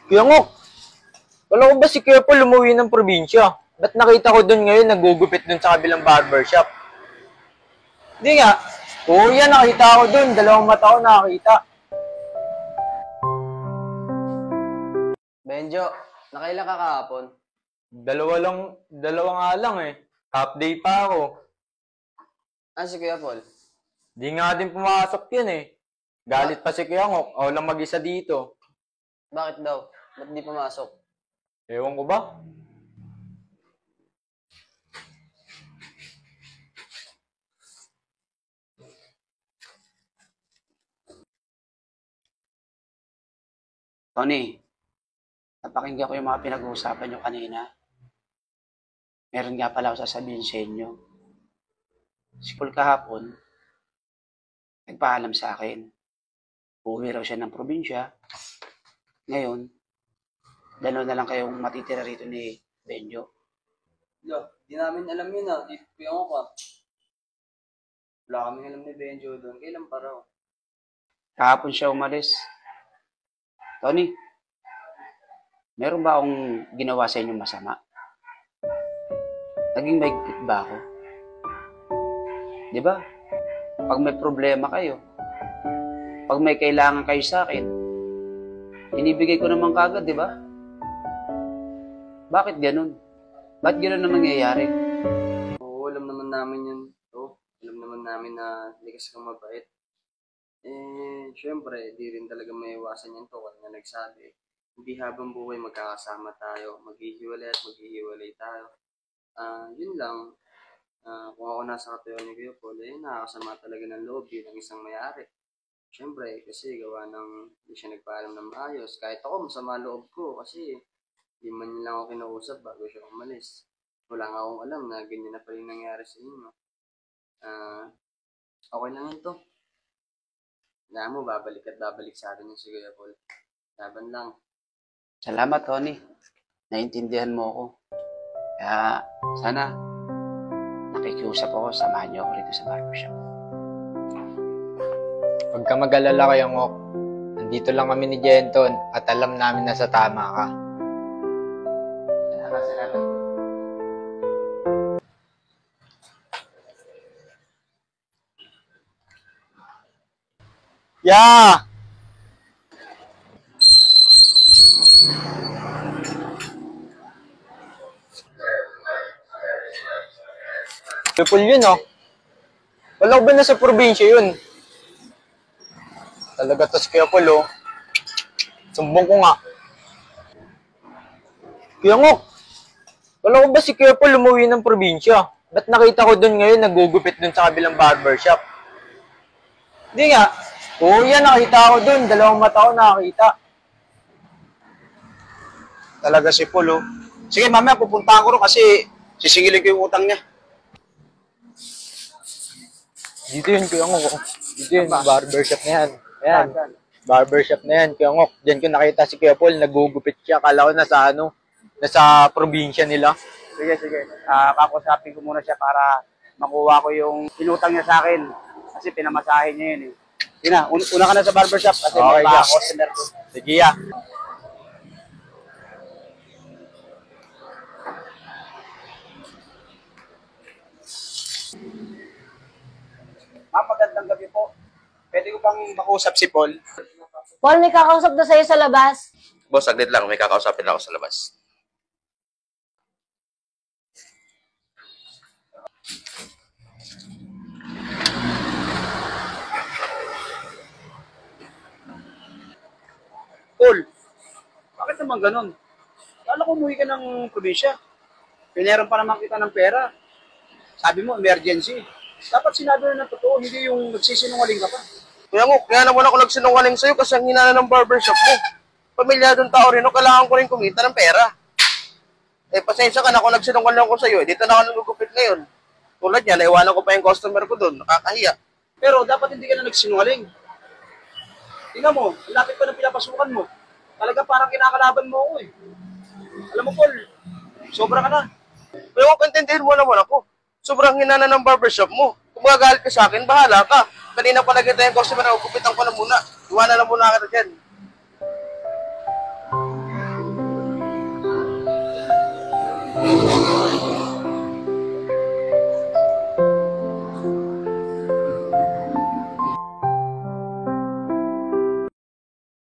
Kuya Ngok, wala ko ba si Kuya Paul umuwi ng probinsya? Ba't nakita ko doon ngayon nagugupit doon sa kabilang barbershop? Hindi nga. Oo yan, nakita ko doon. Dalawang mata ko nakakita. Benjo, nakailan ka kahapon? Dalawa nga lang eh. Half day pa ako. Si Kuya Paul? Di nga din pumasok yan eh. Galit pa si Kuya Ngok. Ako lang mag-isa dito. Bakit daw? Ba't di pumasok? Ewan ko ba? Tony, napakinggan ko yung mga pinag-uusapan nyo kanina. Meron nga pala ako sasabihin sa inyo. Si Paul kahapon, nagpaalam sa akin. Uuwi raw siya ng probinsya. Ngayon, dalawa na lang kayong matitira rito ni Benjo. Di namin alam yun Di Kuya Ngok Wala kaming alam ni Benjo doon. Kailan pa raw? Kahapon siya umalis. Tony, meron ba akong ginawa sa inyo masama? Naging mahigpit ba ako? Di ba? Pag may problema kayo, pag may kailangan kayo sa akin, inibigay ko naman kagad, di ba? Bakit ganun? Bakit ganun na nangyayari? Oo, alam naman namin yun. Alam naman namin na likas kang mabait. Syempre, di rin talaga may iwasan yan to. Kaya nga nagsabi, hindi habang buhay magkakasama tayo. Maghihiwalay at maghihiwalay tayo. Yun lang. Kung ako nasa katuyan ni Kuya Paul, nakakasama talaga ng loob bilang isang may-ari. Syempre, kasi gawa ng hindi siya nagpaalam ng maayos. Kahit ako, masama loob ko kasi di man lang ako kinausap bago siya umalis. Wala nga akong alam na ganyan na pala yung nangyari sa inyo. Okay lang yun to. Kaya mo, babalik at babalik sa atin yung si Kuya Paul. Laban lang. Salamat, Tony. Naintindihan mo ako. Kaya, sana, nakikiusap ako, samahan niyo ako rito sa barbershop. Huwag ka mag-alala Kuya Ngok. Nandito lang kami ni Jenton at alam namin na sa tama ka. Salamat. Yeah! Kuya yun Wala ko ba na sa probinsya yun? Talaga to si Kuya Paul Sumbong ko nga. Kuya Ngok, wala ko ba si Kuya Paul umuwi ng probinsya? Ba't nakita ko doon ngayon nagugupit doon sa kabilang barbershop? Hindi nga. Oo yan, nakita ko doon. Dalawang mata ko nakakita. Talaga si Paul, Sige, mamaya pupunta ako rin kasi sisingilin ko yung utang niya. Dito yun, Kuya Ngok. Dito yun, barbershop na yan. Ayan, barbershop na yan, Kuya Ngok. Diyan ko nakita si Kuya Paul, nagugupit siya. Akala ko nasa probinsya nila. Sige. Kakusapin ko muna siya para makuha ko yung inutang niya sa akin. Kasi pinamasahin niya yun Sige na, una ka na sa barbershop kasi Okay, may mga customer ko. Sige ya. Magandang gabi po. Pwede ko bang makausap si Paul? Paul, may kakausap na sa'yo sa labas. Boss, saglit lang. May kakausapin ako sa labas. Paul, bakit naman ganun? Kala ko umuwi ka ng probinsya. Pinayaran pa naman kita ng pera. Sabi mo, emergency. Dapat sinabi na ng totoo, hindi yung nagsisinungaling ka pa. Kuya Ngok, kaya naman ako nagsinungaling sa'yo kasi ang hinana ng barbershop mo. Pamilyadong tao rin, kailangan ko rin kumita ng pera. Pasensya ka na kung nagsinungaling ako sa'yo. Dito na ako nagugupit ngayon. Tulad niya, naiwanan ko pa yung customer ko doon. Nakakahiya. Pero dapat hindi ka na nagsinungaling. Tingnan mo, lapit pa ng pinapasukan mo. Talaga parang kinakalaban mo ako Alam mo, Paul, sobra ka na. Kuya Ngok, intindihin mo naman ako. Sobrang hinana ng barbershop mo. Kung magagalit ka sa akin, bahala ka. Kanina pa kita yung customer na gugupitan ko na muna. Iwanan na muna kita dyan.